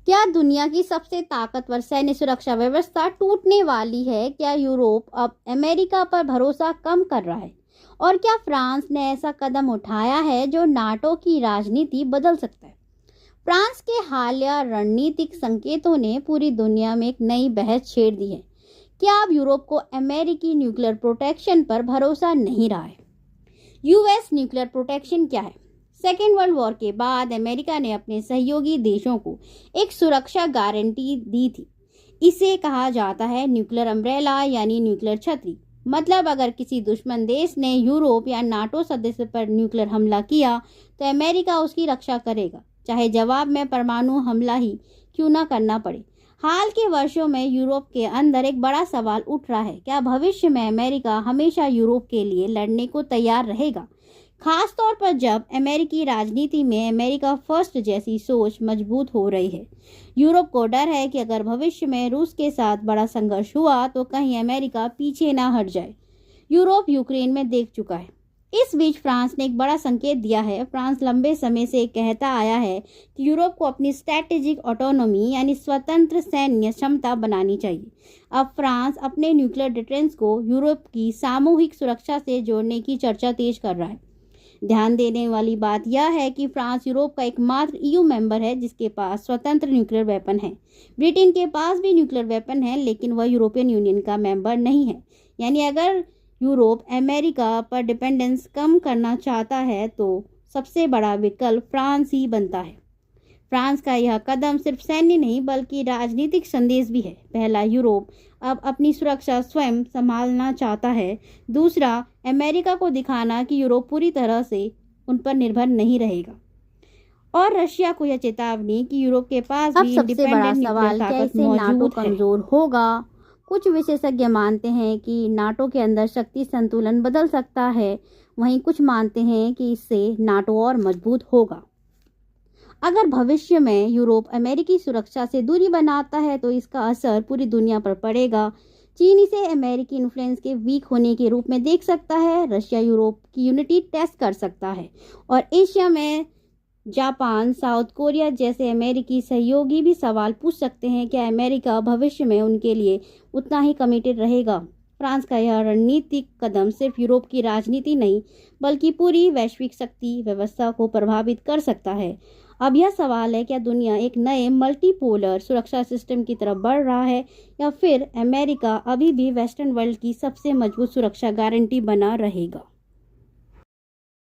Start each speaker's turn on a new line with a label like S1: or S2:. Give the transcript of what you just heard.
S1: क्या दुनिया की सबसे ताकतवर सैन्य सुरक्षा व्यवस्था टूटने वाली है? क्या यूरोप अब अमेरिका पर भरोसा कम कर रहा है? और क्या फ्रांस ने ऐसा कदम उठाया है जो नाटो की राजनीति बदल सकता है? फ्रांस के हालिया रणनीतिक संकेतों ने पूरी दुनिया में एक नई बहस छेड़ दी है। क्या अब यूरोप को अमेरिकी न्यूक्लियर प्रोटेक्शन पर भरोसा नहीं रहा है? यूएस न्यूक्लियर प्रोटेक्शन क्या है? सेकेंड वर्ल्ड वॉर के बाद अमेरिका ने अपने सहयोगी देशों को एक सुरक्षा गारंटी दी थी। इसे कहा जाता है न्यूक्लियर अम्ब्रेला यानी न्यूक्लियर छतरी। मतलब अगर किसी दुश्मन देश ने यूरोप या नाटो सदस्य पर न्यूक्लियर हमला किया तो अमेरिका उसकी रक्षा करेगा, चाहे जवाब में परमाणु हमला ही क्यों न करना पड़े। हाल के वर्षों में यूरोप के अंदर एक बड़ा सवाल उठ रहा है, क्या भविष्य में अमेरिका हमेशा यूरोप के लिए लड़ने को तैयार रहेगा, खास तौर पर जब अमेरिकी राजनीति में अमेरिका फर्स्ट जैसी सोच मजबूत हो रही है। यूरोप को डर है कि अगर भविष्य में रूस के साथ बड़ा संघर्ष हुआ तो कहीं अमेरिका पीछे ना हट जाए। यूरोप यूक्रेन में देख चुका है। इस बीच फ्रांस ने एक बड़ा संकेत दिया है। फ्रांस लंबे समय से कहता आया है कि यूरोप को अपनी स्ट्रैटेजिक ऑटोनॉमी यानी स्वतंत्र सैन्य क्षमता बनानी चाहिए। अब फ्रांस अपने न्यूक्लियर डिफेंस को यूरोप की सामूहिक सुरक्षा से जोड़ने की चर्चा तेज कर रहा है। ध्यान देने वाली बात यह है कि फ्रांस यूरोप का एकमात्र ईयू मेंबर है जिसके पास स्वतंत्र न्यूक्लियर वेपन है। ब्रिटेन के पास भी न्यूक्लियर वेपन है, लेकिन वह यूरोपियन यूनियन का मेंबर नहीं है। यानी अगर यूरोप अमेरिका पर डिपेंडेंस कम करना चाहता है तो सबसे बड़ा विकल्प फ्रांस ही बनता है। फ्रांस का यह कदम सिर्फ सैन्य नहीं बल्कि राजनीतिक संदेश भी है। पहला, यूरोप अब अपनी सुरक्षा स्वयं संभालना चाहता है। दूसरा, अमेरिका को दिखाना कि यूरोप पूरी तरह से उन पर निर्भर नहीं रहेगा। और रशिया को यह चेतावनी कि यूरोप के पास भी इंडिपेंडेंट न्यूक्लियर ताकत मौजूद है। कमजोर होगा। कुछ विशेषज्ञ मानते हैं कि नाटो के अंदर शक्ति संतुलन बदल सकता है, वहीं कुछ मानते हैं कि इससे नाटो और मजबूत होगा। अगर भविष्य में यूरोप अमेरिकी सुरक्षा से दूरी बनाता है तो इसका असर पूरी दुनिया पर पड़ेगा। चीन इसे अमेरिकी इन्फ्लुएंस के वीक होने के रूप में देख सकता है। रशिया यूरोप की यूनिटी टेस्ट कर सकता है। और एशिया में जापान, साउथ कोरिया जैसे अमेरिकी सहयोगी भी सवाल पूछ सकते हैं कि अमेरिका भविष्य में उनके लिए उतना ही कमिटेड रहेगा। फ्रांस का यह रणनीतिक कदम सिर्फ यूरोप की राजनीति नहीं बल्कि पूरी वैश्विक शक्ति व्यवस्था को प्रभावित कर सकता है। अब यह सवाल है, क्या दुनिया एक नए मल्टीपोलर सुरक्षा सिस्टम की तरफ बढ़ रहा है या फिर अमेरिका अभी भी वेस्टर्न वर्ल्ड की सबसे मजबूत सुरक्षा गारंटी बना रहेगा।